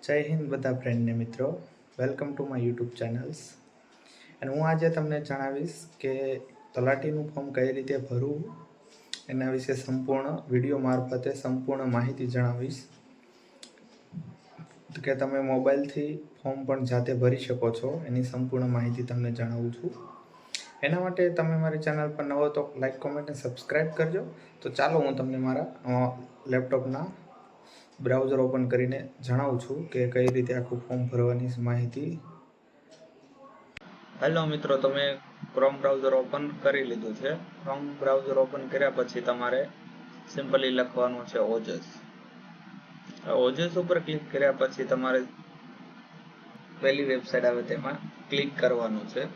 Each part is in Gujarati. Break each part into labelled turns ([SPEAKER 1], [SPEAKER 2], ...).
[SPEAKER 1] જય હિન્દ બધા ફ્રેન્ડને મિત્રો, welcome to my YouTube channels. અને હું આજે તમને જણાવીશ કે તલાટીનું ફોર્મ કઈ રીતે ભરવું એના વિશે સંપૂર્ણ વિડીયો મારફતે સંપૂર્ણ માહિતી જણાવીશ કે તમે મોબાઈલથી ફોર્મ પણ જાતે ભરી શકો છો. એની સંપૂર્ણ માહિતી તમને જણાવું છું. એના માટે તમે મારી ચેનલ પર નવો તો લાઈક, કોમેન્ટ અને સબસ્ક્રાઈબ કરજો. તો ચાલો હું તમને મારા લેપટોપના બ્રાઉઝર ઓપન કરીને જણાવું છું કે કઈ રીતે આખું ફોર્મ ભરવાની માહિતી. હેલો મિત્રો, તમે ક્રોમ બ્રાઉઝર ઓપન કરી લીધું છે. ક્રોમ બ્રાઉઝર ઓપન કર્યા પછી તમારે સિમ્પલી લખવાનું છે ઓજસ. ઓજસ ઉપર ક્લિક કર્યા પછી તમારે પહેલી વેબસાઇટ આવે તેમાં ક્લિક કરવાનું છે.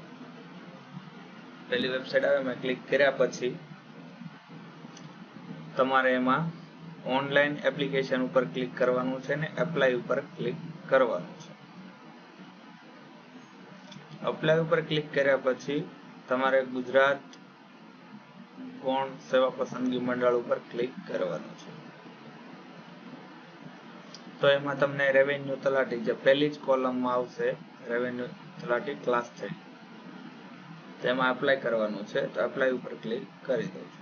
[SPEAKER 1] પહેલી વેબસાઇટ આવે એમાં ક્લિક કર્યા પછી તમારે એમાં ઓનલાઈન એપ્લિકેશન ઉપર ક્લિક કરવાનું છે ને એપ્લાય ઉપર ક્લિક કરવાનું છે. અપ્લાય ઉપર ક્લિક કર્યા પછી તમારે ગુજરાત ગૌણ સેવા પસંદગી મંડળ ઉપર ક્લિક કરવાનું છે. તો એમાં તમને રેવન્યુ તલાટી જે પહેલી જ કોલમમાં આવશે, રેવન્યુ તલાટી ક્લાસ 3, તેમાં એપ્લાય કરવાનું છે. તો એપ્લાય ઉપર ક્લિક કરી દઉં છું.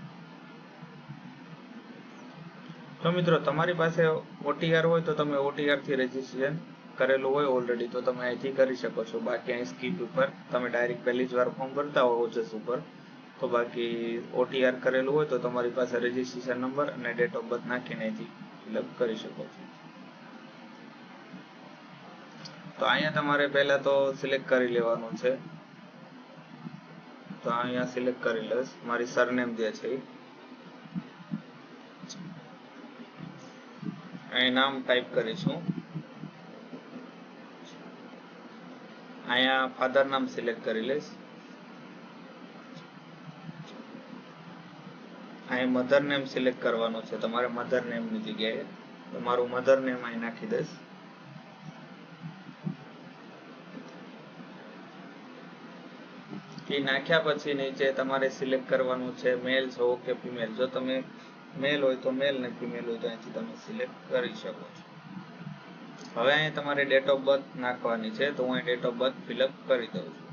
[SPEAKER 1] તો મિત્રો, તમારી પાસે OTR હોય તો તમે OTR થી રજીસ્ટ્રેશન કરેલું હોય ઓલરેડી તો તમે અહીંથી કરી શકો છો. બાકી અહીં સ્કીપ ઉપર તમે ડાયરેક્ટ પહેલી જ વાર ફોર્મ ભરતા હો ઓજસ ઉપર, તો બાકી OTR કરેલું હોય તો તમારી પાસે રજીસ્ટ્રેશન નંબર અને ડેટ ઓફ બર્થ નાખીને અહીંથી ફિલઅપ કરી શકો છો. તો અહીંયા તમારે પહેલા તો સિલેક્ટ કરી લેવાનું છે. તો અહીંયા સિલેક્ટ કરી લઈશ મારી સરનેમ જે છે અહીં નામ ટાઈપ કરીશું. અહીંયા ફાધર નામ સિલેક્ટ કરી લઈશ. અહીં મધર નેમ સિલેક્ટ કરવાનું છે. તમારે મધર નેમની જગ્યાએ તમારું મધર નેમ અહીં નાખી દઈશ. એ નાખ્યા પછી નીચે તમારે સિલેક્ટ કરવાનું છે મેલ છો કે ફિમેલ. જો તમે મેલ હોય તો મેલ ને ફિમેલ હોય તો અહીંથી તમે સિલેક્ટ કરી શકો છો. હવે અહીં તમારે ડેટ ઓફ બર્થ નાખવાની છે. તો હું અહીં ડેટ ઓફ બર્થ ફિલઅપ કરી દઉં છું.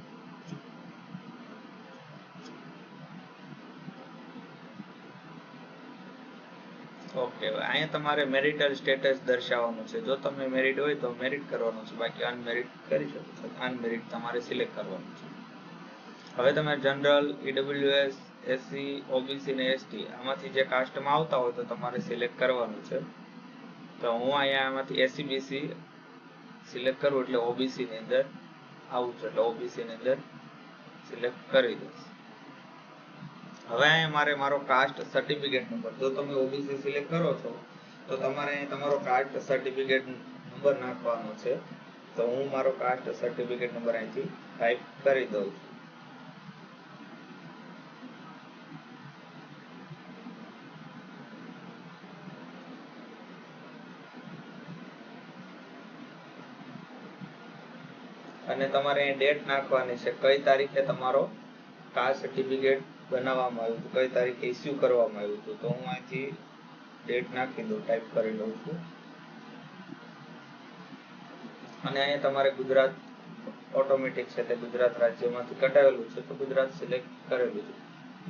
[SPEAKER 1] ઓકે, અહીંયા તમારે મેરિટલ સ્ટેટસ દર્શાવવાનું છે. જો તમે મેરિડ હોય તો મેરિટ કરવાનું છે, બાકી અનમેરિડ કરી શકો છો. અનમેરિડ તમારે સિલેક્ટ કરવાનું છે. હવે તમે જનરલ, EWS, SC, OBC ને ST આમાંથી જે કાસ્ટમાં આવતા હોય તો તમારે સિલેક્ટ કરવાનું છે. તો હું અહીંયા આમાંથી SC-BC સિલેક્ટ કરું એટલે OBC ની અંદર આવું છે, એટલે OBC ની અંદર સિલેક્ટ કરી દઈશ. હવે અહીંયા મારે મારો કાસ્ટ સર્ટિફિકેટ નંબર, જો તમે OBC સિલેક્ટ કરો છો તો તમારે અહીં તમારો કાસ્ટ સર્ટિફિકેટ નંબર નાખવાનો છે. તો હું મારો કાસ્ટ સર્ટિફિકેટ નંબર અહીંથી ટાઈપ કરી દઉં છું. અને તમારે અહીં ડેટ નાખવાની છે, કઈ તારીખે તમારો કાસ્ટ સર્ટિફિકેટ બનાવવામાં આવ્યું હતું, કઈ તારીખે ઇસ્યુ કરવામાં આવ્યું હતું. તો હું અહીંથી ડેટ નાખી દઉં, ટાઈપ કરી લઉં છું. અને અહીંયા તમારે ગુજરાત ઓટોમેટિક છે, તે ગુજરાત રાજ્યમાંથી કઢાવેલું છે, તો ગુજરાત સિલેક્ટ કરેલું છે.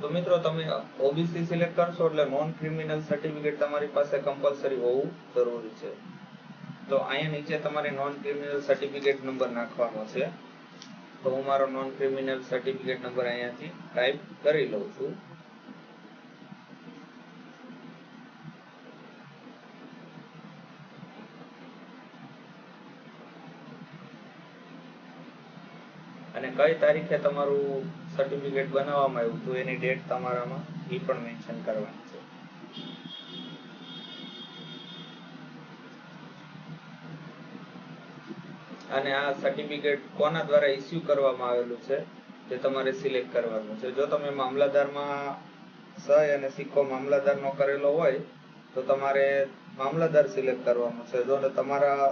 [SPEAKER 1] તો મિત્રો, તમે OBC સિલેક્ટ કરશો એટલે નોન ક્રિમિનલ સર્ટિફિકેટ તમારી પાસે કમ્પલસરી હોવું જરૂરી છે. તો અહીંયા નીચે તમારે નોન ક્રિમિનલ સર્ટિફિકેટ નંબર નાખવાનો છે. તો હું મારો નોન ક્રિમિનલ સર્ટિફિકેટ નંબર અહીંયાથી ટાઈપ કરી લઉં છું. અને કઈ તારીખે તમારું સર્ટિફિકેટ બનાવવામાં આવ્યું હતું એની ડેટ તમારામાં એ પણ મેન્શન કરવાની છે. અને આ સર્ટિફિકેટ કોના દ્વારા ઇસ્યુ કરવામાં આવેલું છે તે તમારે સિલેક્ટ કરવાનું છે. જો તમે મામલતદારમાં સહી અને સિક્કો મામલતદારનો કરેલો હોય તો તમારે મામલતદાર સિલેક્ટ કરવાનું છે. જો તમારા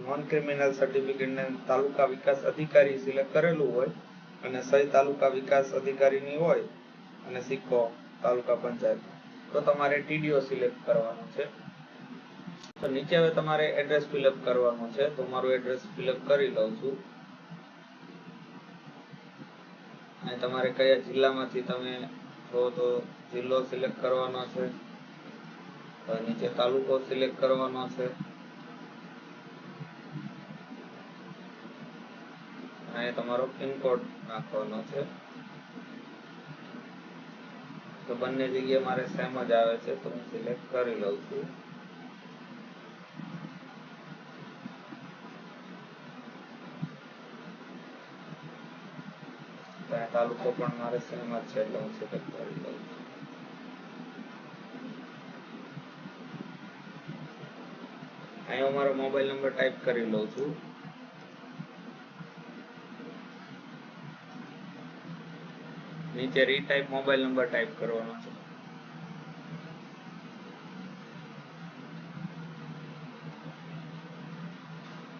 [SPEAKER 1] નોન ક્રિમિનલ સર્ટિફિકેટને તાલુકા વિકાસ અધિકારી સિલેક્ટ કરેલું હોય અને સહી તાલુકા વિકાસ અધિકારીની હોય અને સિક્કો તાલુકા પંચાયત, તો તમારે TDO સિલેક્ટ કરવાનું છે. તો નીચે હવે તમારે એડ્રેસ ફિલઅપ કરવાનું છે, તો મારું એડ્રેસ ફિલઅપ કરી લઉં છું. અને તમારે કયા જિલ્લામાંથી તમે છો તો જિલ્લો સિલેક્ટ કરવાનો છે. નીચે તાલુકો સિલેક્ટ કરવાનો છે. અને તમારો પિનકોડ નાખવાનો છે. તો બંને જગ્યાએ મારે સેમ જ આવે છે, તો હું સિલેક્ટ કરી લઉં છું. તાલુકો પણ મારે સેમ જ છે, એટલે હું સિલેક્ટ કરી લઉં છું. અહીંયા હું મારો મોબાઈલ નંબર ટાઈપ કરી લઉં છું. નીચે રીટાઈપ મોબાઈલ નંબર ટાઈપ કરવાનો છે.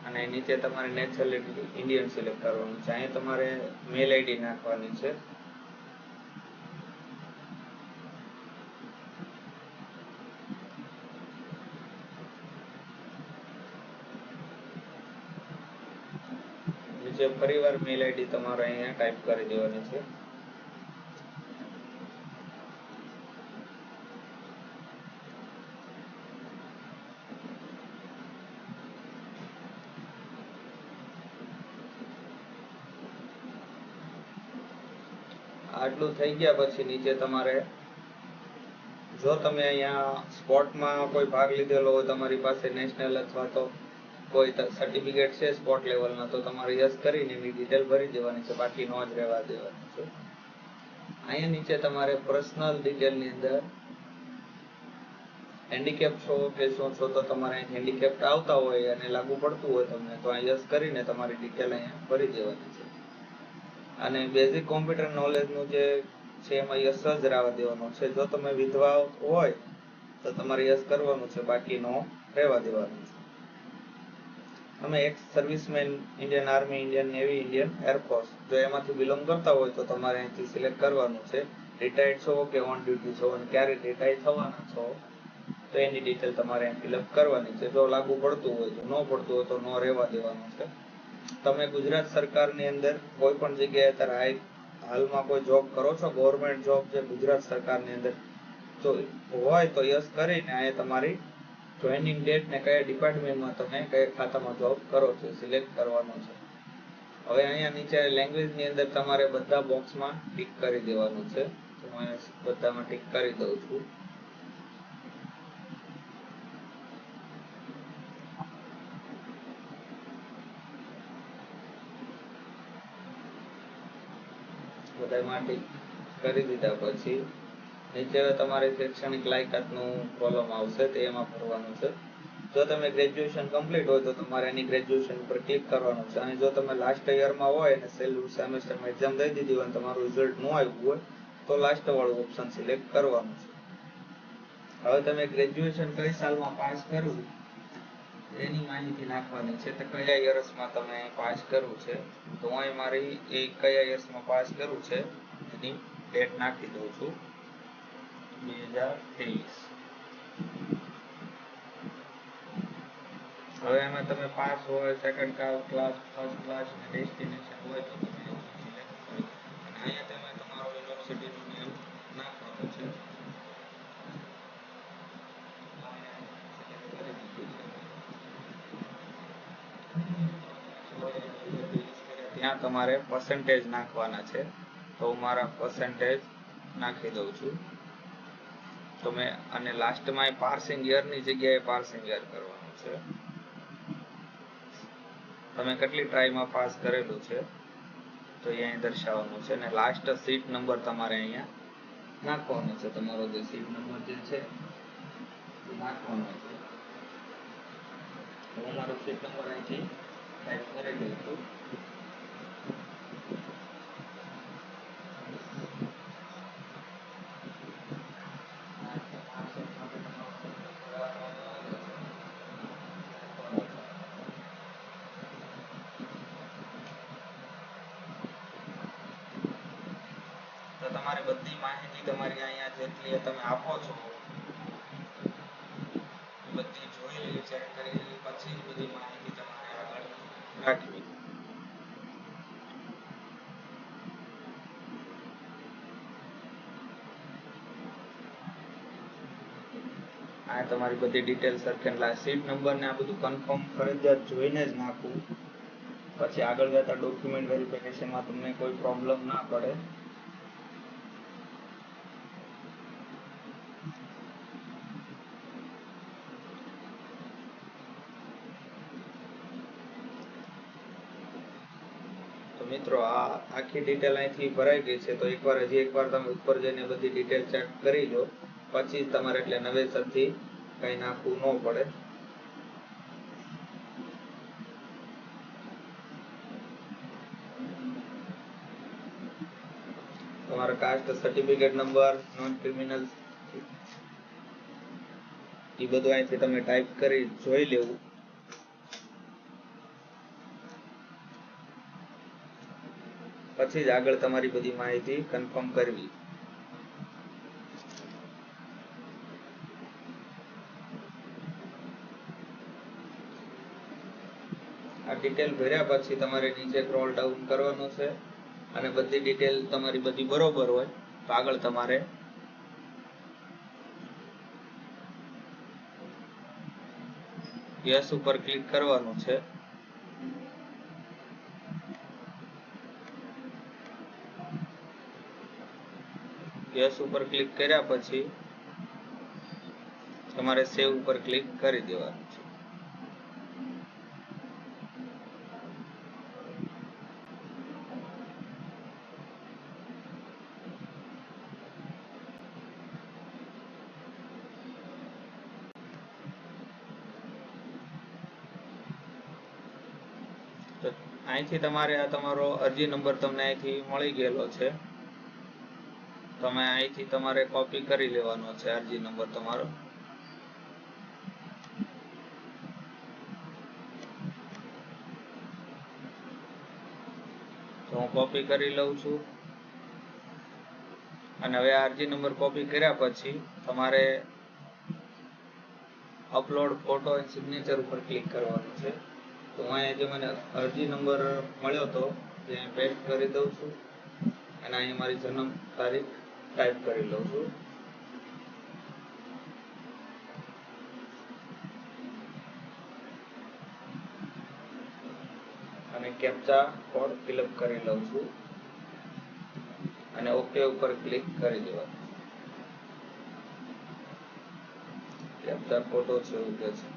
[SPEAKER 1] અને નીચે તમારે નેશનાલિટી ઇન્ડિયન સિલેક્ટ કરવાનું છે. અહીંયા તમારે મેલ આઈડી નાખવાની છે. નીચે ફરીવાર મેલ આઈડી તમારે અહીંયા ટાઈપ કરી દેવાની છે. આટલું થઈ ગયા પછી નીચે તમારે, જો તમે અહીંયા સ્પોર્ટમાં કોઈ ભાગ લીધેલો હોય, તમારી પાસે નેશનલ અથવા તો કોઈ સર્ટિફિકેટ છે સ્પોર્ટ લેવલના, તો તમારે યસ કરીને એની ડિટેલ ભરી દેવાની છે, બાકી નો જ રહેવા દેવાની છે. અહીંયા નીચે તમારે પર્સનલ ડિટેલની અંદર હેન્ડીકેપ છો કે શું છો, તો તમારે હેન્ડીકેપ આવતા હોય અને લાગુ પડતું હોય તમને, તો આ યસ કરીને તમારી ડિટેલ અહીંયા ભરી દેવાની છે. અને બેઝિક કોમ્પ્યુટર નોલેજનું જે છે એમાં યસ જ રહેવા દેવાનું છે. જો તમે વિધવા હોય તો તમારે યસ કરવાનું છે, બાકી નો રહેવા દેવાનું છે. તમે x servicemen, Indian army, Indian navy, Indian air force, જો એમાંથી બિલોંગ કરતા હોય તો તમારે અહીંથી સિલેક્ટ કરવાનું છે. રિટાયર્ડ છો કે ઓન ડ્યુટી છો અને ક્યારે રિટાયર થવાના છો, તો એની ડિટેલ તમારે ફિલઅપ કરવાની છે. જો લાગુ પડતું હોય તો, ન પડતું હોય તો નો રહેવા દેવાનું છે. તમે ગુજરાત સરકારની અંદર કોઈ પણ જગ્યાએ અત્યારે હાલમાં કોઈ જોબ કરો છો, ગવર્મેન્ટ જોબ જે ગુજરાત સરકારની અંદર તો હોય તો યસ કરીને અહીંયા તમારી જોઈનિંગ ડેટ ને કયા ડિપાર્ટમેન્ટમાં તમે કયા ખાતામાં જોબ કરો છો સિલેક્ટ કરવાનું છે. હવે અહીંયા નીચે લેંગ્વેજની અંદર તમારે બધા બોક્સમાં ટિક કરી દેવાનું છે. તો હું બધામાં ટિક કરી દઉં છું. બધામાં ટિક કરી દીધા પછી નીચે તમારે શૈક્ષણિક લાયકાતનું કોલમ આવશે, તે એમાં ભરવાનું છે. જો તમે ગ્રેજ્યુએશન કમ્પ્લીટ હોય તો તમારે એની ગ્રેજ્યુએશન ઉપર ક્લિક કરવાનું છે. અને જો તમે લાસ્ટ યરમાં હોય અને છેલ્લું સેમેસ્ટરમાં એક્ઝામ દઈ દીધી હોય અને તમારું રિઝલ્ટ ન આવ્યું હોય તો લાસ્ટ વાળું ઓપ્શન સિલેક્ટ કરવાનું છે. હવે તમે ગ્રેજ્યુએશન કઈ સાલમાં પાસ કર્યું એની માહિતી નાખવાની છે. તો કયા યર્સમાં તમે પાસ કરવું છે, તો હું મારી એ કયા યર્સમાં પાસ કરવું છે એની ડેટ નાખી દઉં છું, 2023. હવે એમાં તમે પાસ હોય, સેકન્ડ ક્લાસ, ફર્સ્ટ ક્લાસ અને ડેસ્ટિનેશન હોય તો તમે સિલેક્ટ કરો. અને અહીંયા તમે તમારો યુનિવર્સિટીનું નેમ નાખવાનું છે. ત્યાં તમારે પર્સન્ટેજ નાખવાના છે. તો હું મારા પર્સન્ટેજ નાખી દઉં છું. તો મેં અને લાસ્ટમાં પાસિંગ યરની જગ્યાએ પાસિંગ યર કરવાનું છે. તમે કેટલી ટ્રાયમાં પાસ કરેલું છે તો એ અહીં દર્શાવવાનું છે. અને લાસ્ટ સીટ નંબર તમારે અહીંયા નાખવાનો છે. તમારો જે સીટ નંબર જે છે એ નાખવાનો છે. હું મારો સીટ નંબર અહીંથી ટાઈપ કરી દઉં છું. તો તમારે બધી માહિતી તમારી અહીંયા જેટલી તમે આપો છો બધી જોઈ લેવી, ચેક કરી લેવી, પછી જ બધી માહિતી તમારે આગળ રાખવી. આ તમારી બધી ડિટેલ સરખેલા સીટ નંબર ને આ બધું કન્ફર્મ ફરજિયાત જોઈને જ નાખવું, પછી આગળ જતા ડોક્યુમેન્ટ વેરિફિકેશનમાં તમને કોઈ પ્રોબ્લેમ ના પડે. તો મિત્રો આ આખી ડિટેલ અહીંથી ભરાઈ ગઈ છે. તો હજી એકવાર તમે ઉપર જઈને બધી ડિટેલ ચેક કરી લો, પછી તમારે એટલે નવેસરથી કઈ નાખવું ન પડે. તમારા caste certificate number, non criminal, એ બધું અહીંથી તમે ટાઈપ કરી જોઈ લેવું. પછી જ આગળ તમારી બધી માહિતી કન્ફર્મ કરવી. આ ડિટેલ ભર્યા પછી તમારે નીચે સ્ક્રોલ ડાઉન કરવાનું છે અને બધી ડિટેલ તમારી બધી બરોબર હોય તો આગળ તમારે યસ ઉપર ક્લિક કરવાનું છે. યસ ઉપર ક્લિક કર્યા પછી તમારે સેવ ઉપર ક્લિક કરી દેવાનું છે. અહીંથી તમારે આ તમારો અરજી નંબર તમને અહીંથી મળી ગયેલો છે. તમે અહીંથી તમારે કોપી કરી લેવાનો છે અરજી નંબર તમારો. તો હું કોપી કરી લઉં છું. અને હવે અરજી નંબર કોપી કર્યા પછી તમારે અપલોડ ફોટો એન્ડ સિગ્નેચર ઉપર ક્લિક કરવાનું છે. તો અહીંયા જે મને અરજી નંબર મળ્યો હતો તે પેસ્ટ કરી દઉં છું અને અહીંયા મારી જન્મ તારીખ ટાઈપ કરી લઉં છું. અને કેપ્ચા કોડ ફિલઅપ કરી લઉં છું અને ઓકે ઉપર ક્લિક કરી દેવાનું. કેપ્ચા ફોટો છે એવું કે છે.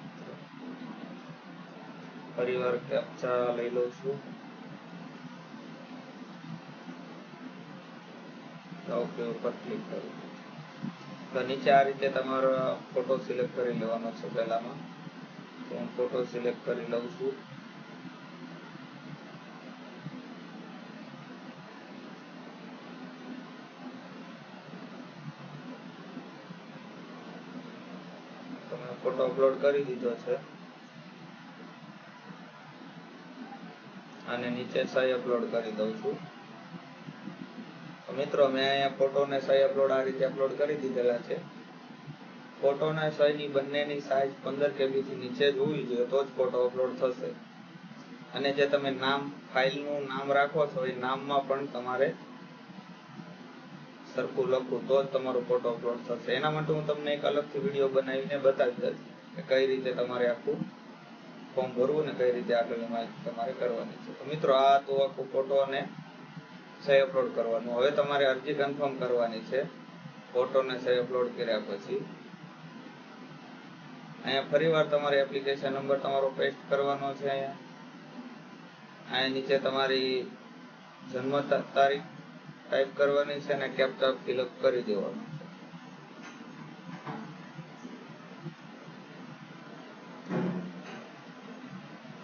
[SPEAKER 1] ફરીવાર કેપ્ચા લઈ લઉં છું. ઓકે ઉપર ક્લિક કરું. તો નીચે આ રીતે તમારો ફોટો સિલેક્ટ કરી લેવાનો છે. પહેલામાં તો હું ફોટો સિલેક્ટ કરી લઉં છું. તો મેં ફોટો અપલોડ કરી દીધો છે અને નીચે સહી અપલોડ કરી દઉં છું. તો મિત્રો મેં અહીંયા ફોટો ને સહી અપલોડ આ રીતે અપલોડ કરી દીધેલા છે. ફોટો અને સહીની બંનેની સાઈઝ 15 KB થી નીચે જ હોવી જોઈએ તો જ ફોટો અપલોડ થશે. અને જે તમે નામ ફાઇલનું નામ રાખો છો એ નામમાં પણ તમારે સરખું લખવું તો જ તમારો ફોટો અપલોડ થશે. એના માટે હું તમને એક અલગથી વિડીયો બનાવીને બતાવી દઈશ કે કઈ રીતે તમારે આખું ફોર્મ ભરવું ને કઈ રીતે આગળની માહિતી તમારે કરવાની છે. તો મિત્રો આ તો આખો ફોટો અને સહી અપલોડ કરવાનું. હવે તમારે અરજી કન્ફર્મ કરવાની છે. ફોટો ને સહી અપલોડ કર્યા પછી અહીંયા ફરીવાર તમારે એપ્લિકેશન નંબર તમારો પેસ્ટ કરવાનો છે. અહીંયા નીચે તમારી જન્મ તારીખ ટાઈપ કરવાની છે અને કેપ્ચા ફિલઅપ કરી દેવાનું છે.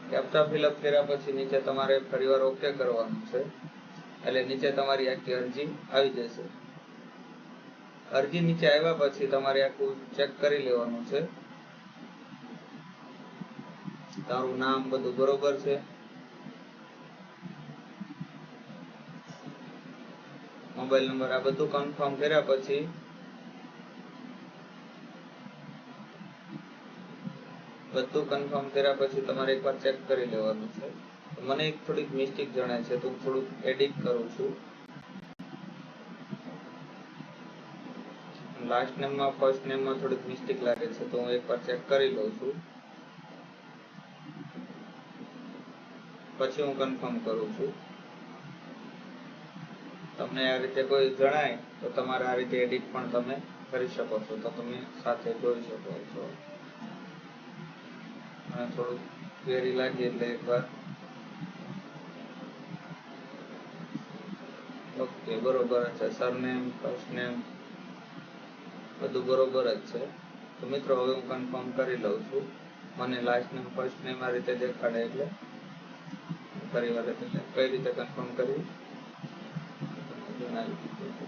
[SPEAKER 1] કેપ્ચા ફિલઅપ કર્યા પછી નીચે તમારે ફરીવાર ઓકે કરવાનું છે. એટલે નીચે તમારી આખી અરજી આવી જશે. અરજી નીચે આવ્યા પછી તમારે આખું ચેક કરી લેવાનું છે. તારું નામ બધું બરોબર છે, મોબાઈલ નંબર આ બધું કન્ફર્મ કર્યા પછી બધું કન્ફર્મ કર્યા પછી તમારે એકવાર ચેક કરી લેવાનું છે. મને એક થોડીક મિસ્ટેક જણાય છે તો હું થોડુંક એડિટ કરું છું. લાસ્ટ નેમમાં ફર્સ્ટ નેમમાં થોડીક મિસ્ટેક લાગે છે તો હું એકવાર ચેક કરી લઉં છું, પછી હું કન્ફર્મ કરું છું. તમને આ રીતે કોઈ જણાય તો તમારે આ રીતે એડિટ પણ તમે કરી શકો છો, તો તમે સાથે જોઈ શકો છો. અને થોડુંક ક્વેરી લાગી એટલે એકવાર ઓકે બરોબર છે. સરનેમ ફર્સ્ટ નેમ બધું બરોબર જ છે. તો મિત્રો હવે હું કન્ફર્મ કરી લઉં છું. મને લાસ્ટ નેમ ફર્સ્ટ નેમ આ રીતે દેખાડે એટલે ફરી વાર કઈ રીતે કન્ફર્મ કરવું જણાવી દીધું છે.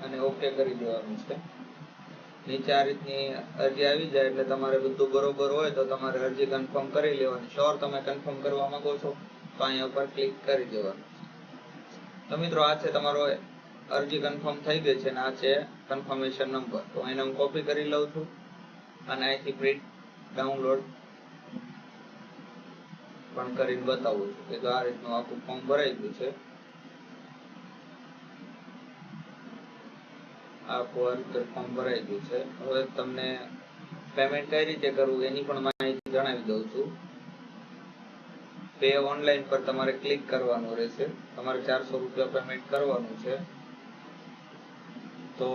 [SPEAKER 1] અને ઓકે કરી દેવાનું છે. નીચે આ રીતની અરજી આવી જાય એટલે તમારે બધું બરોબર હોય તો તમારે અરજી કન્ફર્મ કરી લેવાની. શ્યોર તમે કન્ફર્મ કરવા માંગો છો તો અહીંયા ઉપર ક્લિક કરી દેવાનું. તો મિત્રો આ છે તમારો અરજી કન્ફર્મ થઈ ગઈ છે અને આ છે કન્ફર્મેશન નંબર. તો એને હું કોપી કરી લઉં છું અને અહીંથી પ્રિન્ટ ડાઉનલોડ પણ કરીને બતાવું છું કે જો આ રીતનું આખું ફોર્મ ભરાઈ ગયું છે. આખું ફોર્મ ભરાઈ ગયું છે. હવે તમને પેમેન્ટ કઈ રીતે કરવું એની પણ માહિતી જણાવી દઉં છું. પે ઓનલાઈન પર તમારે ક્લિક કરવાનું રહેશે. તમારે 400 રૂપિયા પેમેન્ટ કરવાનું છે. તો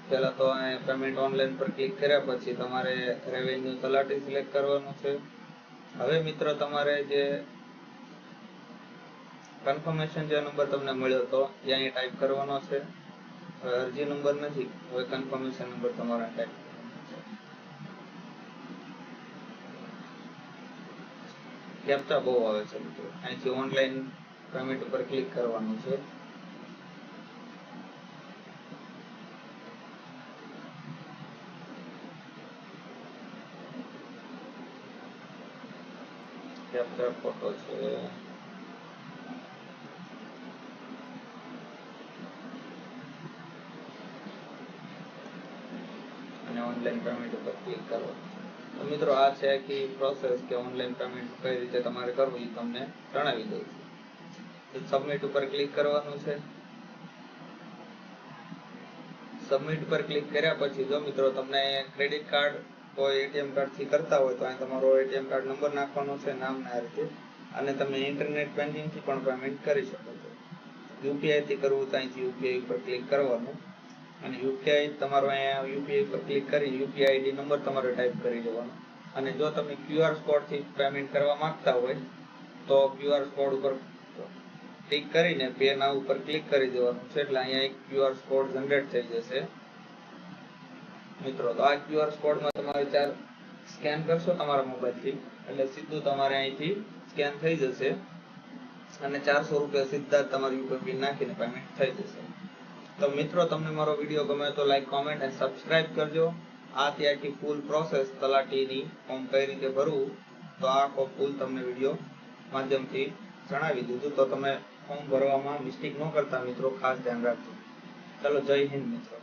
[SPEAKER 1] પહેલા તો પેમેન્ટ ઓનલાઈન પર ક્લિક કર્યા પછી તમારે રેવન્યુ તલાટી સિલેક્ટ કરવાનું છે. હવે મિત્રો તમારે જે કન્ફર્મેશન જે નંબર તમને મળ્યો હતો એ અહીં ટાઈપ કરવાનો છે. હવે અરજી નંબર નથી, હવે કન્ફર્મેશન નંબર તમારે ટાઈપ કેપ્ચા બહુ આવે છે મિત્રો. અહીંથી ઓનલાઈન પેમેન્ટ ઉપર ક્લિક કરવાનું છે. કેપ્ચર ફોટો છે. અને ઓનલાઈન પેમેન્ટ ઉપર ક્લિક કરવાનું. તો મિત્રો આ છે કે પ્રોસેસ કે ઓનલાઈન પેમેન્ટ કઈ રીતે તમારે કરવું એ તમને જણાવી દઉં છું. સબમિટ ઉપર ક્લિક કરવાનું છે. સબમિટ પર ક્લિક કર્યા પછી જો મિત્રો તમને ક્રેડિટ કાર્ડ કોઈ એટીએમ કાર્ડ થી કરતા હોય તો અહીં તમારો એટીએમ કાર્ડ નંબર નાખવાનો છે, નામ ને આ રીતે. અને તમે ઇન્ટરનેટ બેન્કિંગ થી પણ પેમેન્ટ કરી શકો છો. યુપીઆઈ થી કરવું તો અહીંથી યુપીઆઈ ઉપર ક્લિક કરવાનું અને યુપીઆઈ તમારો અહીંયા યુપીઆઈ પર ક્લિક કરી યુપીઆઈ આઈડી નંબર તમારે ટાઈપ કરી દેવાનો. અને જો તમે ક્યુઆર કોડ થી પેમેન્ટ કરવા માંગતા હોય તો ક્યુઆર કોડ ઉપર ક્લિક કરીને પે નાઉ ઉપર ક્લિક કરી દેવાનું છે. એટલે અહીંયા એક ક્યુઆર કોડ જનરેટ થઈ જશે મિત્રો. તો આ ક્યુઆર કોડમાં તમારે સ્કેન કરશો તમારા મોબાઈલથી એટલે સીધું તમારે અહીંથી સ્કેન થઈ જશે અને 400 રૂપિયા સીધા તમારી ઉપર પિન નાખીને પેમેન્ટ થઈ જશે. તો મિત્રો તમને મારો વિડીયો ગમે તો લાઈક, કોમેન્ટ અને સબસ્ક્રાઇબ કરજો. આથી આખી ફૂલ પ્રોસેસ તલાટીની ફોર્મ કઈ રીતે ભરવું તો આ ફૂલ તમને વિડીયો માધ્યમથી જણાવી દીધું. તો તમે ફોર્મ ભરવામાં મિસ્ટેક ન કરતા મિત્રો, ખાસ ધ્યાન રાખજો. ચાલો, જય હિન્દ મિત્રો.